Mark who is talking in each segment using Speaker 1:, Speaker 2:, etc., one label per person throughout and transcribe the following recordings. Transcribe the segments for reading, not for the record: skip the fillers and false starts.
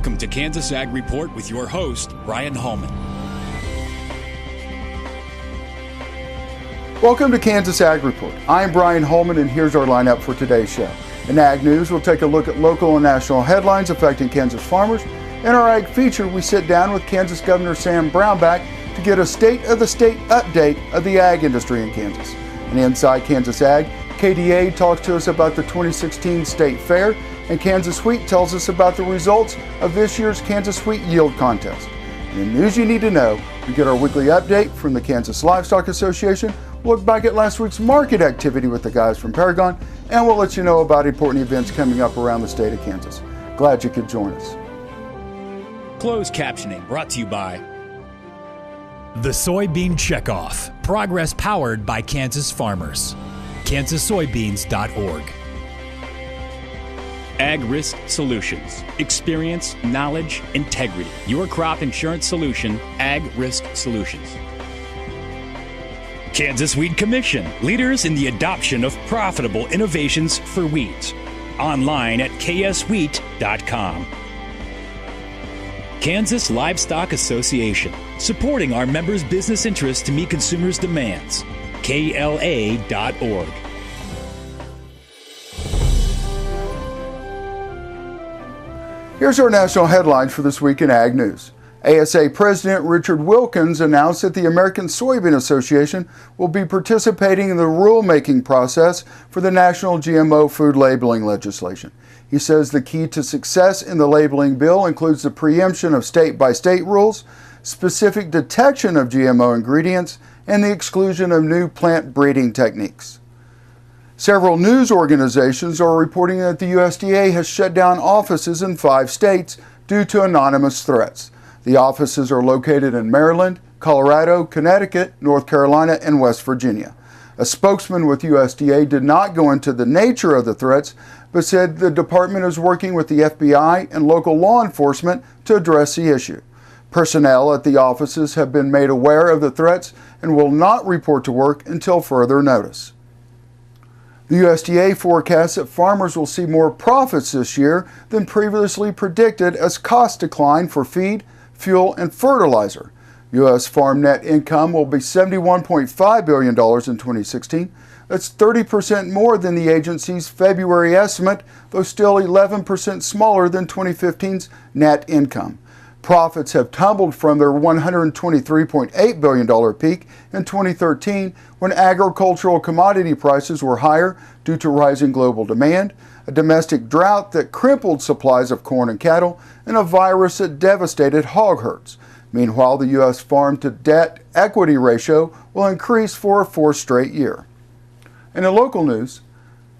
Speaker 1: Welcome to Kansas Ag Report with your host, Brian Holman.
Speaker 2: Welcome to Kansas Ag Report. I'm Brian Holman, and here's our lineup for today's show. In Ag News, we'll take a look at local and national headlines affecting Kansas farmers. In our Ag Feature, we sit down with Kansas Governor Sam Brownback to get a state-of-the-state update of the ag industry in Kansas. And inside Kansas Ag, KDA talks to us about the 2016 State Fair, and Kansas Wheat tells us about the results of this year's Kansas Wheat Yield Contest. And in news you need to know, we get our weekly update from the Kansas Livestock Association, we'll look back at last week's market activity with the guys from Paragon, and we'll let you know about important events coming up around the state of Kansas. Glad you could join us.
Speaker 1: Closed captioning brought to you by
Speaker 3: The Soybean Checkoff. Progress powered by Kansas farmers. KansasSoybeans.org.
Speaker 1: Ag Risk Solutions. Experience, knowledge, integrity. Your crop insurance solution, Ag Risk Solutions. Kansas Wheat Commission. Leaders in the adoption of profitable innovations for wheat. Online at kswheat.com. Kansas Livestock Association. Supporting our members' business interests to meet consumers' demands. KLA.org.
Speaker 2: Here's our national headlines for this week in Ag News. ASA President Richard Wilkins announced that the American Soybean Association will be participating in the rulemaking process for the national GMO food labeling legislation. He says the key to success in the labeling bill includes the preemption of state-by-state rules, specific detection of GMO ingredients, and the exclusion of new plant breeding techniques. Several news organizations are reporting that the USDA has shut down offices in 5 states due to anonymous threats. The offices are located in Maryland, Colorado, Connecticut, North Carolina, and West Virginia. A spokesman with USDA did not go into the nature of the threats, but said the department is working with the FBI and local law enforcement to address the issue. Personnel at the offices have been made aware of the threats and will not report to work until further notice. The USDA forecasts that farmers will see more profits this year than previously predicted as costs decline for feed, fuel, and fertilizer. U.S. farm net income will be $71.5 billion in 2016. That's 30% more than the agency's February estimate, though still 11% smaller than 2015's net income. Profits have tumbled from their $123.8 billion peak in 2013 when agricultural commodity prices were higher due to rising global demand, a domestic drought that crippled supplies of corn and cattle, and a virus that devastated hog herds. Meanwhile, the U.S. farm-to-debt equity ratio will increase for a 4th straight year. And in local news,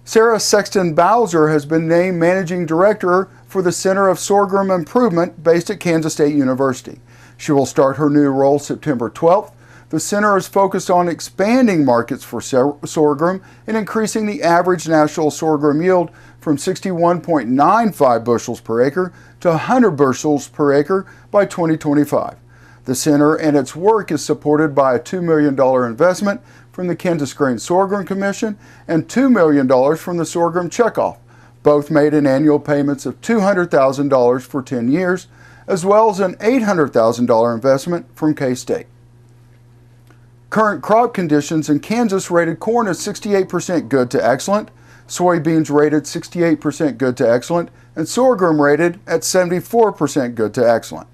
Speaker 2: Sarah Sexton Bowser has been named Managing Director for the Center of Sorghum Improvement based at Kansas State University. She will start her new role September 12th. The center is focused on expanding markets for sorghum and increasing the average national sorghum yield from 61.95 bushels per acre to 100 bushels per acre by 2025. The center and its work is supported by a $2 million investment from the Kansas Grain Sorghum Commission and $2 million from the Sorghum Checkoff, both made in annual payments of $200,000 for 10 years, as well as an $800,000 investment from K-State. Current crop conditions in Kansas rated corn as 68% good to excellent, soybeans rated 68% good to excellent, and sorghum rated at 74% good to excellent.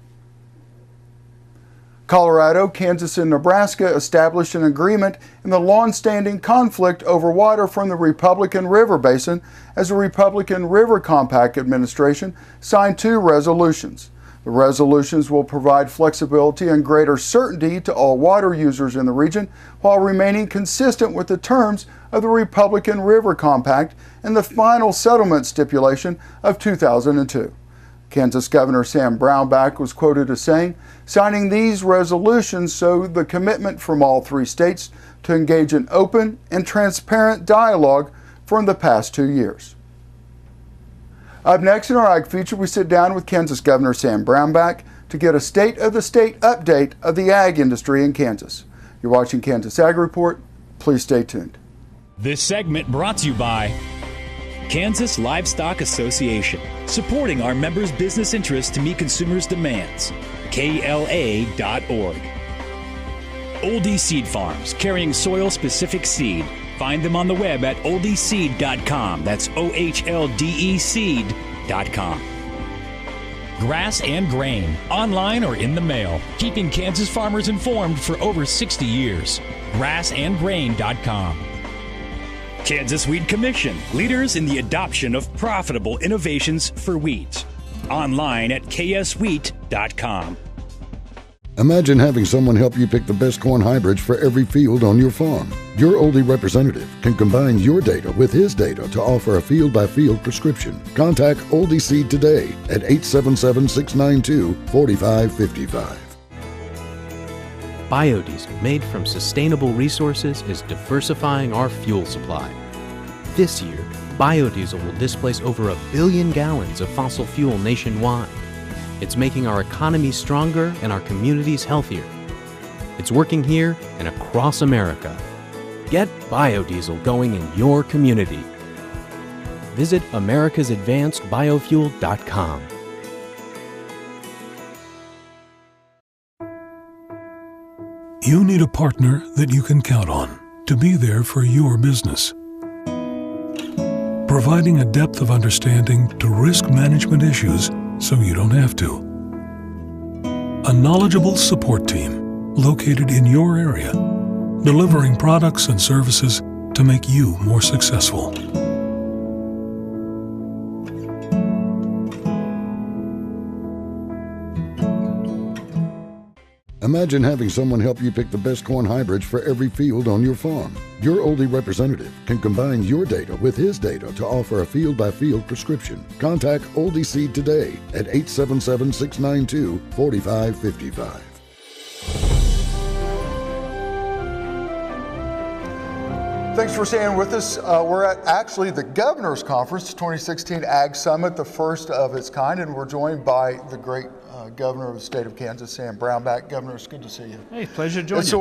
Speaker 2: Colorado, Kansas, and Nebraska established an agreement in the long-standing conflict over water from the Republican River Basin as the Republican River Compact administration signed 2 resolutions. The resolutions will provide flexibility and greater certainty to all water users in the region while remaining consistent with the terms of the Republican River Compact and the final settlement stipulation of 2002. Kansas Governor Sam Brownback was quoted as saying, "Signing these resolutions show the commitment from all 3 states to engage in open and transparent dialogue from the past 2 years." Up next in our Ag Feature, we sit down with Kansas Governor Sam Brownback to get a state-of-the-state update of the ag industry in Kansas. You're watching Kansas Ag Report. Please stay tuned.
Speaker 1: This segment brought to you by Kansas Livestock Association, supporting our members' business interests to meet consumers' demands. KLA.org. Oldie Seed Farms, carrying soil-specific seed. Find them on the web at oldieseed.com. That's OHLDE seed.com. Grass and Grain, online or in the mail, keeping Kansas farmers informed for over 60 years. Grassandgrain.com. Kansas Wheat Commission, leaders in the adoption of profitable innovations for wheat. Online at kswheat.com.
Speaker 4: Imagine having someone help you pick the best corn hybrids for every field on your farm. Your Oldie representative can combine your data with his data to offer a field-by-field prescription. Contact Oldie Seed today at 877-692-4555.
Speaker 5: Biodiesel made from sustainable resources is diversifying our fuel supply. This year, biodiesel will displace over 1 billion gallons of fossil fuel nationwide. It's making our economy stronger and our communities healthier. It's working here and across America. Get biodiesel going in your community. Visit americasadvancedbiofuel.com.
Speaker 6: You need a partner that you can count on to be there for your business. Providing a depth of understanding to risk management issues so you don't have to. A knowledgeable support team located in your area, delivering products and services to make you more successful.
Speaker 4: Imagine having someone help you pick the best corn hybrids for every field on your farm. Your Oldie representative can combine your data with his data to offer a field-by-field prescription. Contact Oldie Seed today at 877-692-4555.
Speaker 2: Thanks for staying with us. We're at actually the Governor's Conference, 2016 Ag Summit, the first of its kind, and we're joined by the great Governor of the state of Kansas, Sam Brownback. Governor, it's good to see you.
Speaker 7: Hey, pleasure to join you.
Speaker 2: It's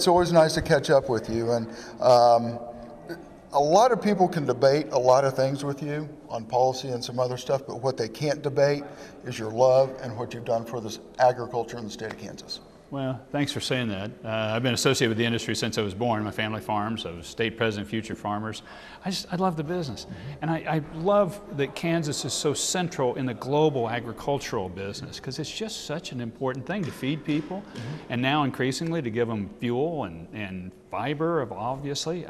Speaker 2: always nice to catch up with you, and a lot of people can debate a lot of things with you on policy and some other stuff, but what they can't debate is your love and what you've done for this agriculture in the state of Kansas.
Speaker 7: Well, thanks for saying that. I've been associated with the industry since I was born. My family farms. I was state president of Future Farmers. I love the business. And I love that Kansas is so central in the global agricultural business because it's just such an important thing to feed people and now increasingly to give them fuel and fiber, obviously.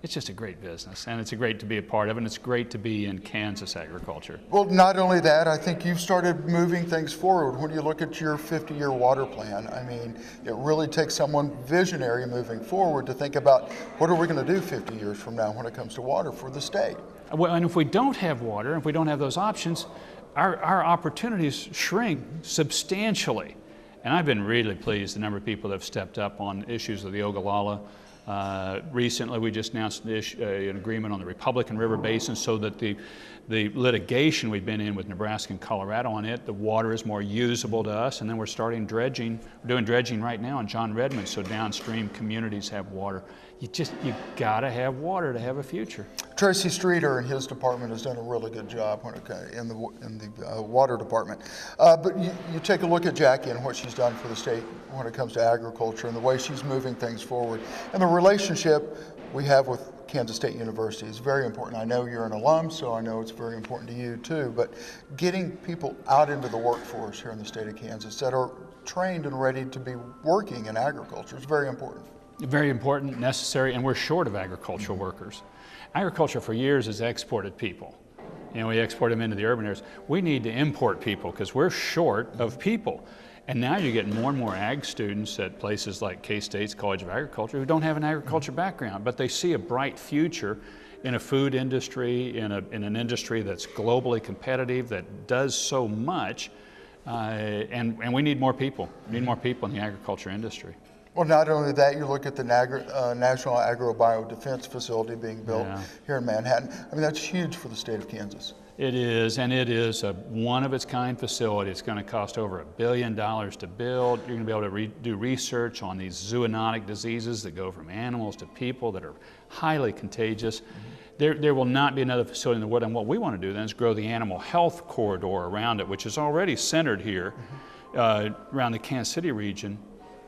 Speaker 7: It's just a great business, and it's great to be a part of it, and it's great to be in Kansas agriculture.
Speaker 2: Well, not only that, I think you've started moving things forward. When you look at your 50-year water plan, I mean, it really takes someone visionary moving forward to think about what are we going to do 50 years from now when it comes to water for the state.
Speaker 7: Well, and if we don't have water, if we don't have those options, our opportunities shrink substantially. And I've been really pleased the number of people that have stepped up on issues of the Ogallala. Recently, we just announced an agreement on the Republican River Basin so that the litigation we've been in with Nebraska and Colorado on it, the water is more usable to us, and then we're starting dredging. We're doing dredging right now in John Redmond so downstream communities have water. You gotta have water to have a future.
Speaker 2: Tracy Streeter and his department has done a really good job in the water department. But you take a look at Jackie and what she's done for the state when it comes to agriculture and the way she's moving things forward. And the relationship we have with Kansas State University is very important. I know you're an alum, so I know it's very important to you too, but getting people out into the workforce here in the state of Kansas that are trained and ready to be working in agriculture is very important.
Speaker 7: Very important, necessary, and we're short of agricultural workers. Agriculture for years has exported people. You know, we export them into the urban areas. We need to import people because we're short of people. And now you're getting more and more ag students at places like K-State's College of Agriculture who don't have an agriculture background, but they see a bright future in a food industry, in an industry that's globally competitive, that does so much, and we need more people. We need more people in the agriculture industry.
Speaker 2: Well, not only that, you look at the National Agro-Bio Defense Facility being built here in Manhattan. I mean, that's huge for the state of Kansas.
Speaker 7: It is, and it is a one-of-its-kind facility. It's going to cost over $1 billion to build. You're going to be able to do research on these zoonotic diseases that go from animals to people that are highly contagious. There will not be another facility in the world, and what we want to do then is grow the animal health corridor around it, which is already centered here around the Kansas City region.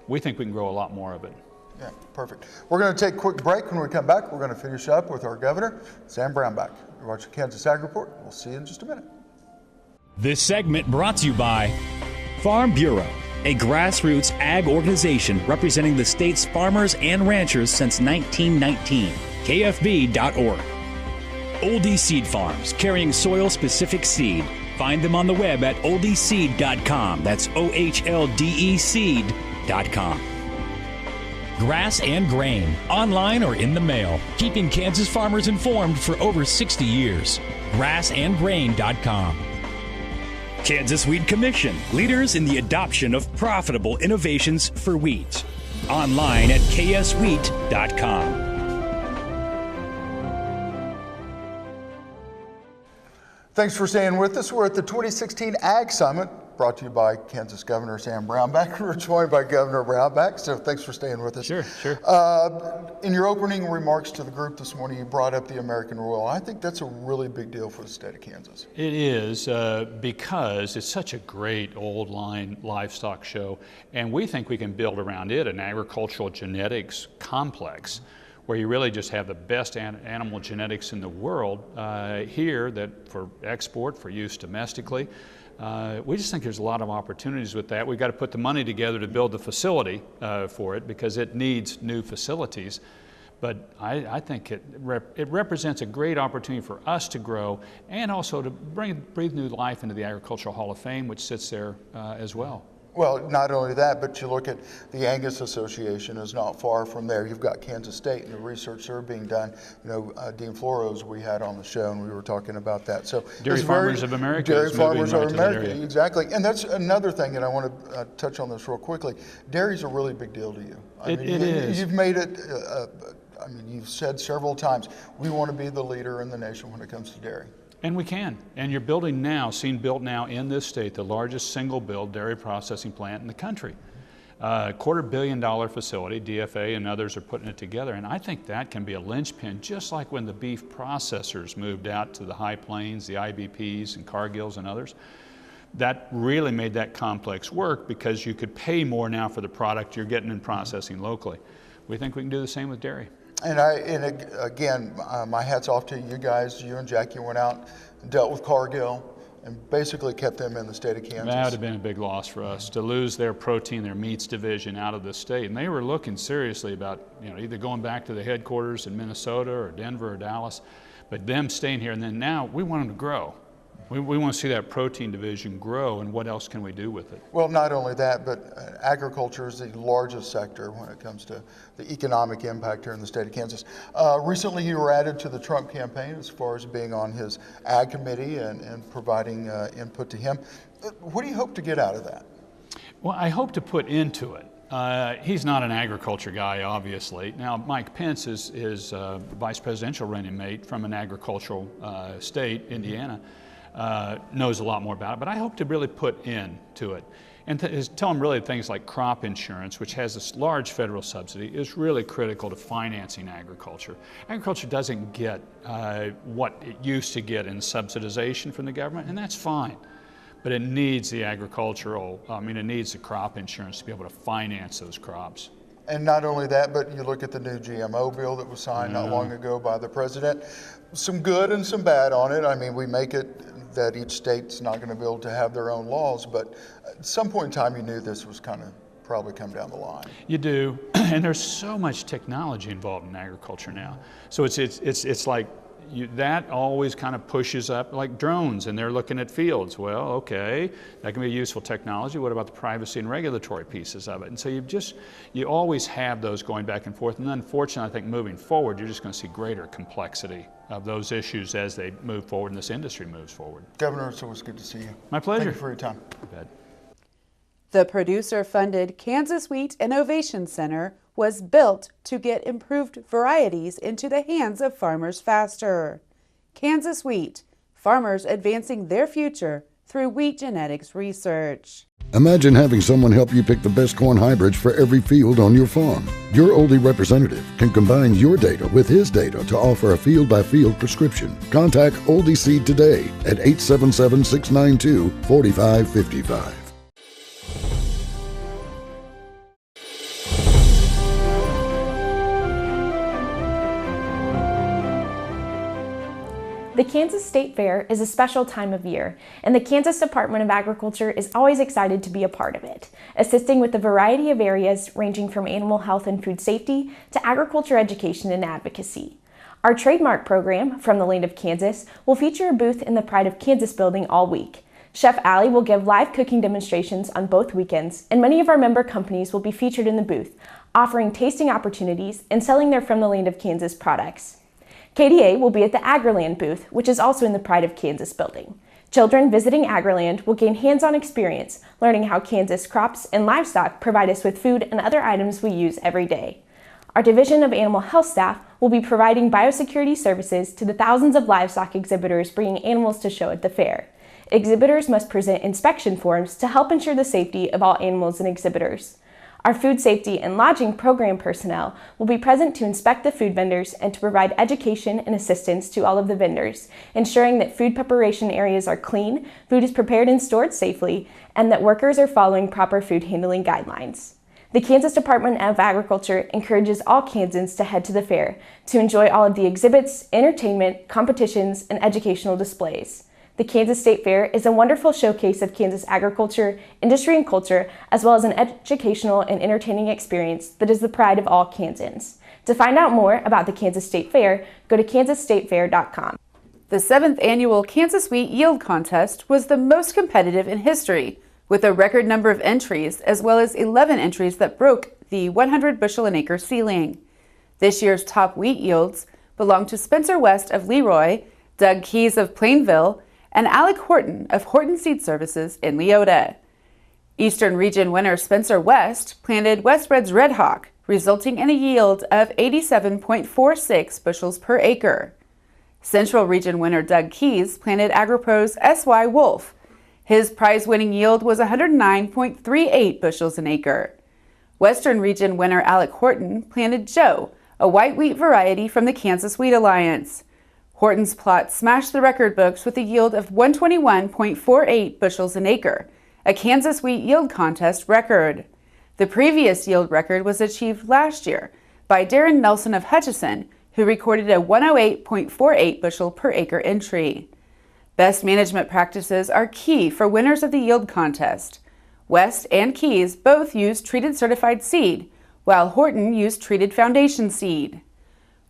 Speaker 7: We think we can grow a lot more of it.
Speaker 2: Yeah, perfect. We're going to take a quick break. When we come back, we're going to finish up with our governor, Sam Brownback. You're watching Kansas Ag Report. We'll see you in just a minute.
Speaker 1: This segment brought to you by Farm Bureau, a grassroots ag organization representing the state's farmers and ranchers since 1919. KFB.org. Oldie Seed Farms, carrying soil-specific seed. Find them on the web at oldieseed.com. That's OHLDE seed.com. Grass and Grain, online or in the mail, keeping Kansas farmers informed for over 60 years. Grassandgrain.com. Kansas Wheat Commission, leaders in the adoption of profitable innovations for wheat. Online at kswheat.com.
Speaker 2: Thanks for staying with us. We're at the 2016 Ag Summit, brought to you by Kansas Governor Sam Brownback. We're joined by Governor Brownback, so thanks for staying with us.
Speaker 7: Sure.
Speaker 2: In your opening remarks to the group this morning, you brought up the American Royal. I think that's a really big deal for the state of Kansas.
Speaker 7: It is because it's such a great old line livestock show, and we think we can build around it an agricultural genetics complex where you really just have the best animal genetics in the world here that for export, for use domestically. We just think there's a lot of opportunities with that. We've got to put the money together to build the facility for it because it needs new facilities. But I think it represents a great opportunity for us to grow and also to breathe new life into the Agricultural Hall of Fame, which sits there as well.
Speaker 2: Well, not only that, but you look at the Angus Association is not far from there. You've got Kansas State and the research there being done. You know, Dean Flores we had on the show, and we were talking about that. So
Speaker 7: Dairy Farmers of America.
Speaker 2: Dairy Farmers of America, exactly. And that's another thing, and I want to touch on this real quickly. Dairy's a really big deal to you.
Speaker 7: It is.
Speaker 2: You've made it. I mean, you've said several times we want to be the leader in the nation when it comes to dairy.
Speaker 7: And we can. And you're building now, seen built now in this state, the largest single build dairy processing plant in the country. $250 million facility, DFA and others are putting it together. And I think that can be a linchpin, just like when the beef processors moved out to the high plains, the IBPs and Cargills and others. That really made that complex work because you could pay more now for the product you're getting in processing locally. We think we can do the same with dairy.
Speaker 2: And again, my hat's off to you guys. You and Jackie went out and dealt with Cargill and basically kept them in the state of Kansas.
Speaker 7: That would have been a big loss for us to lose their protein, their meats division out of the state. And they were looking seriously about, you know, either going back to the headquarters in Minnesota or Denver or Dallas, but them staying here. And then now we want them to grow. We want to see that protein division grow, and what else can we do with it?
Speaker 2: Well, not only that, but agriculture is the largest sector when it comes to the economic impact here in the state of Kansas. Recently, you were added to the Trump campaign as far as being on his ag committee and providing input to him. What do you hope to get out of that?
Speaker 7: Well, I hope to put into it. He's not an agriculture guy, obviously. Now, Mike Pence is vice presidential running mate from an agricultural state, Indiana. Knows a lot more about it, but I hope to really put into it and tell them really things like crop insurance, which has this large federal subsidy, is really critical to financing agriculture. Agriculture doesn't get what it used to get in subsidization from the government, and that's fine. But it needs the it needs the crop insurance to be able to finance those crops.
Speaker 2: And not only that, but you look at the new GMO bill that was signed not long ago by the president. Some good and some bad on it. I mean, we make it that each state's not going to be able to have their own laws, but at some point in time you knew this was kind of probably come down the line.
Speaker 7: You do, and there's so much technology involved in agriculture now. So it's like that always kind of pushes up, like drones, and they're looking at fields. Well, okay, that can be a useful technology. What about the privacy and regulatory pieces of it? And so you always have those going back and forth. And unfortunately, I think moving forward, you're just going to see greater complexity of those issues as they move forward and this industry moves forward.
Speaker 2: Governor, it's always good to see you.
Speaker 7: My pleasure.
Speaker 2: Thank you for your time.
Speaker 7: You bet.
Speaker 8: The producer-funded Kansas Wheat Innovation Center was built to get improved varieties into the hands of farmers faster. Kansas Wheat, farmers advancing their future through wheat genetics research.
Speaker 4: Imagine having someone help you pick the best corn hybrids for every field on your farm. Your Oldie representative can combine your data with his data to offer a field-by-field prescription. Contact Oldie Seed today at 877-692-4555.
Speaker 9: The Kansas State Fair is a special time of year, and the Kansas Department of Agriculture is always excited to be a part of it, assisting with a variety of areas ranging from animal health and food safety to agriculture education and advocacy. Our trademark program, From the Land of Kansas, will feature a booth in the Pride of Kansas building all week. Chef Allie will give live cooking demonstrations on both weekends, and many of our member companies will be featured in the booth, offering tasting opportunities and selling their From the Land of Kansas products. KDA will be at the Agriland booth, which is also in the Pride of Kansas building. Children visiting Agriland will gain hands-on experience, learning how Kansas crops and livestock provide us with food and other items we use every day. Our Division of Animal Health staff will be providing biosecurity services to the thousands of livestock exhibitors bringing animals to show at the fair. Exhibitors must present inspection forms to help ensure the safety of all animals and exhibitors. Our food safety and lodging program personnel will be present to inspect the food vendors and to provide education and assistance to all of the vendors, ensuring that food preparation areas are clean, food is prepared and stored safely, and that workers are following proper food handling guidelines. The Kansas Department of Agriculture encourages all Kansans to head to the fair to enjoy all of the exhibits, entertainment, competitions, and educational displays. The Kansas State Fair is a wonderful showcase of Kansas agriculture, industry, and culture, as well as an educational and entertaining experience that is the pride of all Kansans. To find out more about the Kansas State Fair, go to kansasstatefair.com.
Speaker 8: The 7th annual Kansas Wheat Yield Contest was the most competitive in history, with a record number of entries, as well as 11 entries that broke the 100 bushel an acre ceiling. This year's top wheat yields belong to Spencer West of Leroy, Doug Keys of Plainville, and Alec Horton of Horton Seed Services in Leota. Eastern Region winner Spencer West planted Westbred's Red Hawk, resulting in a yield of 87.46 bushels per acre. Central Region winner Doug Keys planted AgriPro's S.Y. Wolf. His prize-winning yield was 109.38 bushels an acre. Western Region winner Alec Horton planted Joe, a white wheat variety from the Kansas Wheat Alliance. Horton's plot smashed the record books with a yield of 121.48 bushels an acre, a Kansas Wheat Yield Contest record. The previous yield record was achieved last year by Darren Nelson of Hutchison, who recorded a 108.48 bushel per acre entry. Best management practices are key for winners of the yield contest. West and Keys both used treated certified seed, while Horton used treated foundation seed.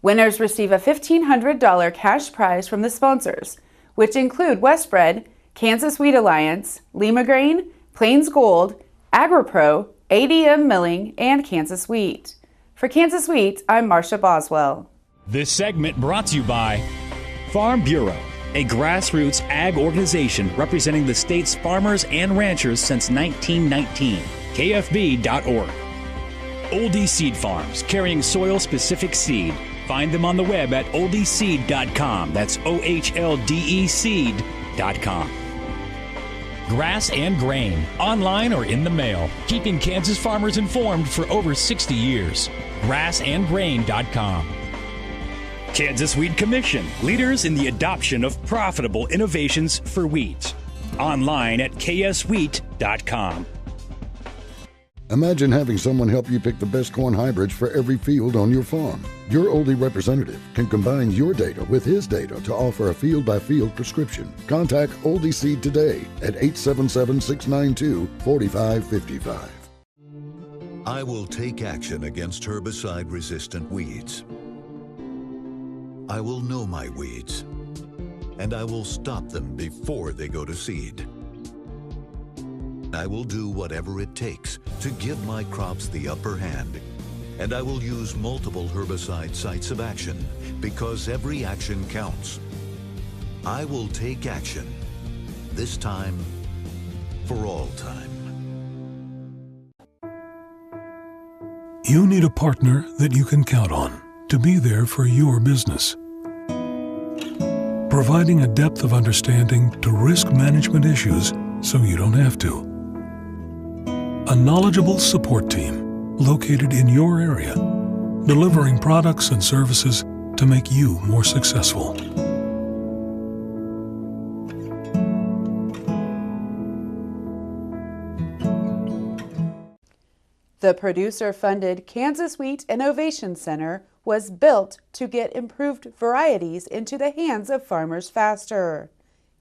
Speaker 8: Winners receive a $1,500 cash prize from the sponsors, which include Westbred, Kansas Wheat Alliance, Lima Grain, Plains Gold, AgriPro, ADM Milling, and Kansas Wheat. For Kansas Wheat, I'm Marcia Boswell.
Speaker 1: This segment brought to you by Farm Bureau, a grassroots ag organization representing the state's farmers and ranchers since 1919. KFB.org. Oldie Seed Farms, carrying soil-specific seed. Find them on the web at oldieseed.com. That's OHLDE seed.com. Grass and Grain, online or in the mail, keeping Kansas farmers informed for over 60 years. Grassandgrain.com. Kansas Wheat Commission, leaders in the adoption of profitable innovations for wheat. Online at kswheat.com.
Speaker 4: Imagine having someone help you pick the best corn hybrids for every field on your farm. Your Oldie representative can combine your data with his data to offer a field-by-field prescription. Contact Oldie Seed today at 877-692-4555.
Speaker 10: I will take action against herbicide-resistant weeds. I will know my weeds, and I will stop them before they go to seed. I will do whatever it takes to give my crops the upper hand, and I will use multiple herbicide sites of action because every action counts. I will take action, this time for all time.
Speaker 6: You need a partner that you can count on to be there for your business, providing a depth of understanding to risk management issues so you don't have to. knowledgeable support team located in your area, delivering products and services to make you more successful.
Speaker 8: The producer-funded Kansas Wheat Innovation Center was built to get improved varieties into the hands of farmers faster.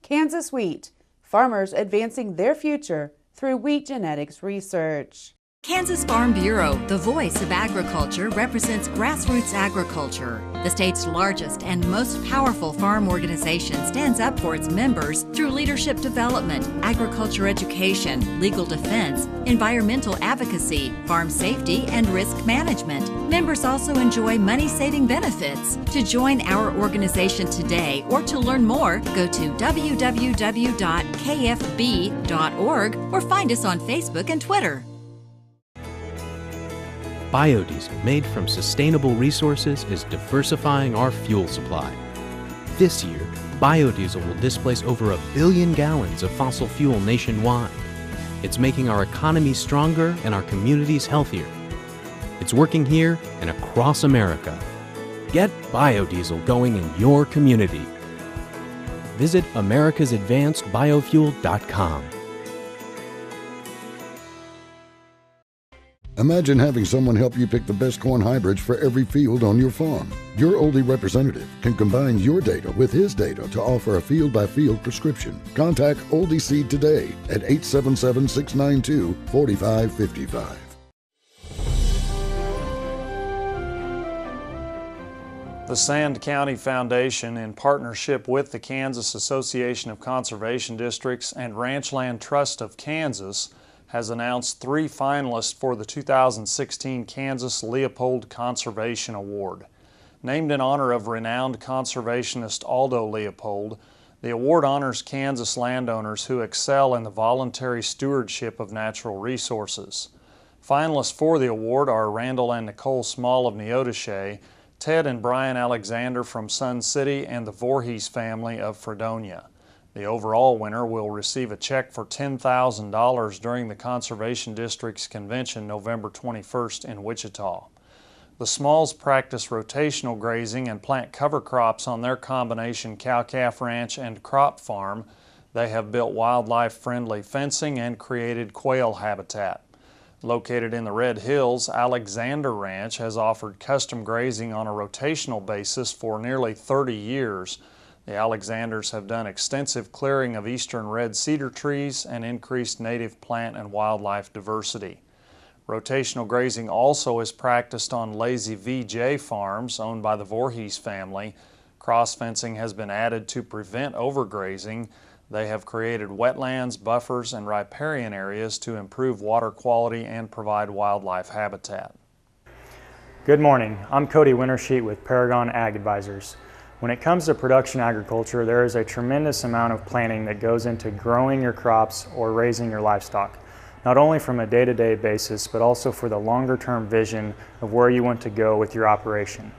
Speaker 8: Kansas Wheat, farmers advancing their future through wheat genetics research.
Speaker 11: Kansas Farm Bureau, the voice of agriculture, represents grassroots agriculture. The state's largest and most powerful farm organization stands up for its members through leadership development, agriculture education, legal defense, environmental advocacy, farm safety, and risk management. Members also enjoy money-saving benefits. To join our organization today or to learn more, go to www.kfb.org or find us on Facebook and Twitter.
Speaker 5: Biodiesel made from sustainable resources is diversifying our fuel supply. This year, biodiesel will displace over 1 billion gallons of fossil fuel nationwide. It's making our economy stronger and our communities healthier. It's working here and across America. Get biodiesel going in your community. Visit americasadvancedbiofuel.com.
Speaker 4: Imagine having someone help you pick the best corn hybrids for every field on your farm. Your Oldie representative can combine your data with his data to offer a field-by-field prescription. Contact Oldie Seed today at 877-692-4555.
Speaker 12: The Sand County Foundation, in partnership with the Kansas Association of Conservation Districts and Ranchland Trust of Kansas, has announced 3 finalists for the 2016 Kansas Leopold Conservation Award. Named in honor of renowned conservationist Aldo Leopold, the award honors Kansas landowners who excel in the voluntary stewardship of natural resources. Finalists for the award are Randall and Nicole Small of Neodesha, Ted and Brian Alexander from Sun City, and the Voorhees family of Fredonia. The overall winner will receive a check for $10,000 during the Conservation District's convention November 21st in Wichita. The Smalls practice rotational grazing and plant cover crops on their combination cow-calf ranch and crop farm. They have built wildlife-friendly fencing and created quail habitat. Located in the Red Hills, Alexander Ranch has offered custom grazing on a rotational basis for nearly 30 years. The Alexanders have done extensive clearing of eastern red cedar trees and increased native plant and wildlife diversity. Rotational grazing also is practiced on Lazy VJ farms owned by the Voorhees family. Cross-fencing has been added to prevent overgrazing. They have created wetlands, buffers, and riparian areas to improve water quality and provide wildlife habitat.
Speaker 13: Good morning. I'm Cody Wintersheet with Paragon Ag Advisors. When it comes to production agriculture, there is a tremendous amount of planning that goes into growing your crops or raising your livestock, not only from a day-to-day basis, but also for the longer-term vision of where you want to go with your operation.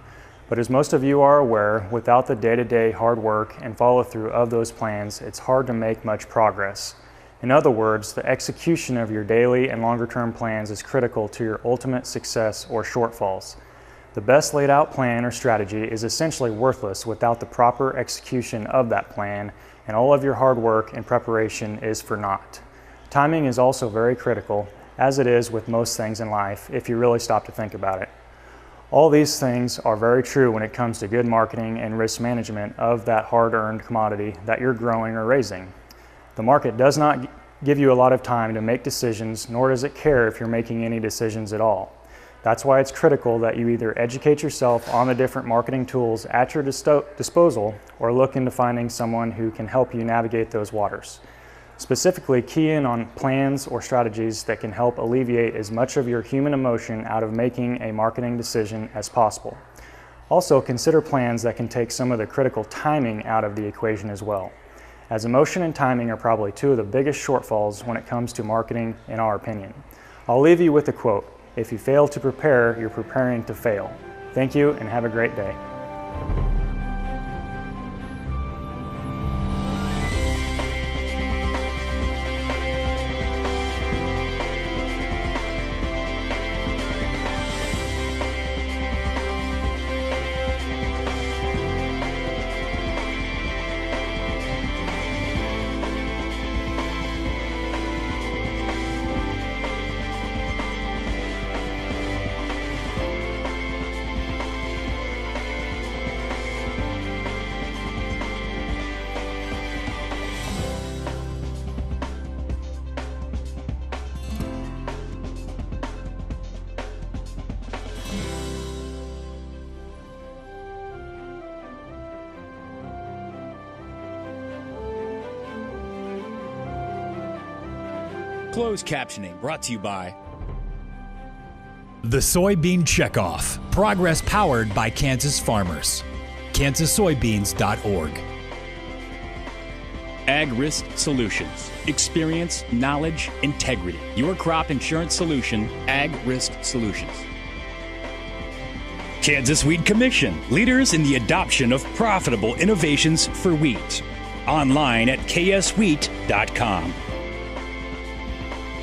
Speaker 13: But as most of you are aware, without the day-to-day hard work and follow-through of those plans, it's hard to make much progress. In other words, the execution of your daily and longer-term plans is critical to your ultimate success or shortfalls. The best laid out plan or strategy is essentially worthless without the proper execution of that plan, and all of your hard work and preparation is for naught. Timing is also very critical, as it is with most things in life if you really stop to think about it. All these things are very true when it comes to good marketing and risk management of that hard-earned commodity that you're growing or raising. The market does not give you a lot of time to make decisions, nor does it care if you're making any decisions at all. That's why it's critical that you either educate yourself on the different marketing tools at your disposal or look into finding someone who can help you navigate those waters. Specifically, key in on plans or strategies that can help alleviate as much of your human emotion out of making a marketing decision as possible. Also, consider plans that can take some of the critical timing out of the equation as well, as emotion and timing are probably 2 of the biggest shortfalls when it comes to marketing, in our opinion. I'll leave you with a quote: "If you fail to prepare, you're preparing to fail." Thank you and have a great day.
Speaker 1: Closed captioning brought to you by
Speaker 3: The Soybean Checkoff. Progress powered by Kansas farmers. KansasSoybeans.org.
Speaker 1: Ag Risk Solutions. Experience, knowledge, integrity. Your crop insurance solution, Ag Risk Solutions. Kansas Wheat Commission. Leaders in the adoption of profitable innovations for wheat. Online at kswheat.com.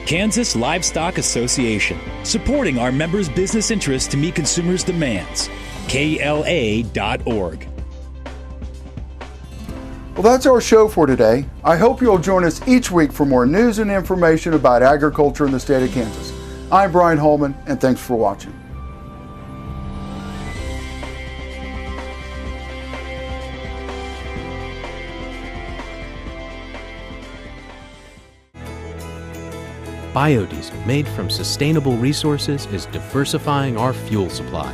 Speaker 1: Kansas Livestock Association. Supporting our members' business interests to meet consumers' demands. KLA.org.
Speaker 2: Well, that's our show for today. I hope you'll join us each week for more news and information about agriculture in the state of Kansas. I'm Brian Holman, and thanks for watching.
Speaker 5: Biodiesel made from sustainable resources is diversifying our fuel supply.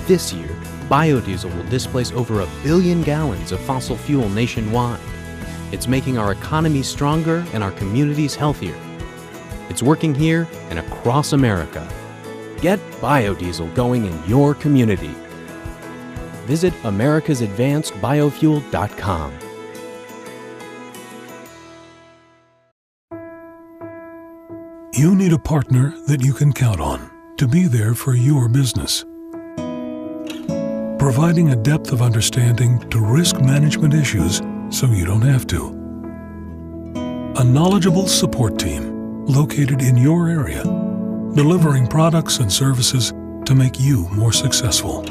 Speaker 5: This year, biodiesel will displace over 1 billion gallons of fossil fuel nationwide. It's making our economy stronger and our communities healthier. It's working here and across America. Get biodiesel going in your community. Visit americasadvancedbiofuel.com.
Speaker 6: You need a partner that you can count on to be there for your business. Providing a depth of understanding to risk management issues so you don't have to. A knowledgeable support team located in your area, delivering products and services to make you more successful.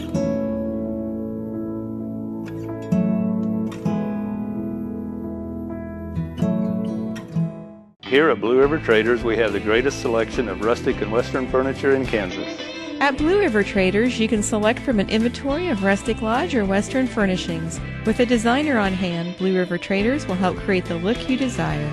Speaker 14: Here at Blue River Traders, we have the greatest selection of rustic and western furniture in Kansas.
Speaker 15: At Blue River Traders, you can select from an inventory of rustic lodge or western furnishings. With a designer on hand, Blue River Traders will help create the look you desire.